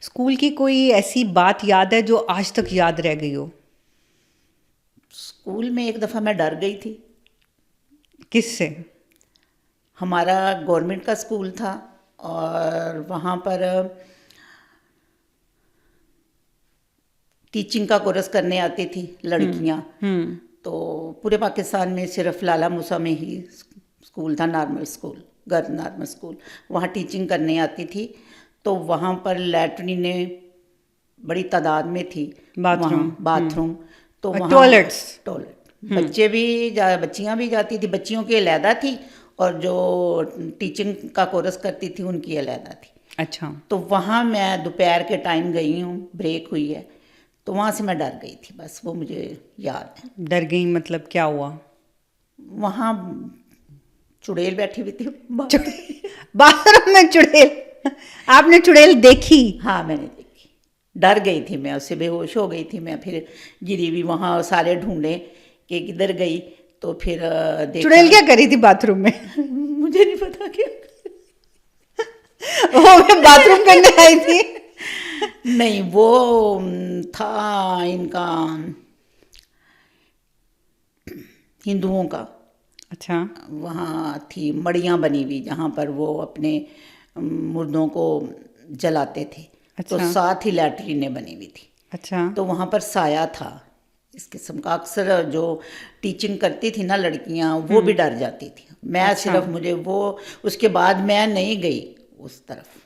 School की कोई ऐसी बात याद है जो आज तक याद रह गई हो? स्कूल में एक दफ़ा मैं डर गई थी। किससे? हमारा गवर्नमेंट का स्कूल था और वहाँ पर टीचिंग का कोर्स करने आती थी लड़कियाँ। हम्म। तो पूरे पाकिस्तान में सिर्फ लाला मूसा में ही स्कूल था, normal school, girl normal school. वहाँ टीचिंग करने आती थी। तो वहाँ पर लैट्रिनें बड़ी तादाद में थी। वहाँ बाथरूम। बाथरूम, तो और वहाँ टॉयलेट्स। टॉयलेट, बच्चे भी बच्चियाँ भी जाती थी, बच्चियों की अलहदा थी और जो टीचिंग का कोर्स करती थी उनकी अलहदा थी। अच्छा। तो वहाँ मैं दोपहर के टाइम गई हूँ, ब्रेक हुई है, तो वहाँ से मैं डर गई थी, बस वो मुझे याद है। डर गई मतलब क्या हुआ? वहाँ चुड़ैल बैठी हुई थी बाथरूम में चुड़ैल? आपने चुड़ैल देखी? हाँ, मैंने देखी। डर गई थी मैं, उससे बेहोश हो गई थी मैं, फिर गिरी हुई, वहाँ सारे ढूंढे कि किधर गई। तो फिर देखा। चुड़ैल क्या करी थी बाथरूम में? मुझे नहीं पता क्या। वो मैं बाथरूम करने आई थी। नहीं, वो था इनका, हिंदुओं का। अच्छा। वहाँ थी मड़ियाँ बनी हुई जहाँ पर वो अपने मुर्दों को जलाते थे। तो अच्छा। साथ ही लैट्रिनें बनी हुई थी। अच्छा। तो वहाँ पर साया था इस किस्म का। अक्सर जो टीचिंग करती थी ना लड़कियाँ, वो भी डर जाती थी। मैं अच्छा। सिर्फ, मुझे वो, उसके बाद मैं नहीं गई उस तरफ।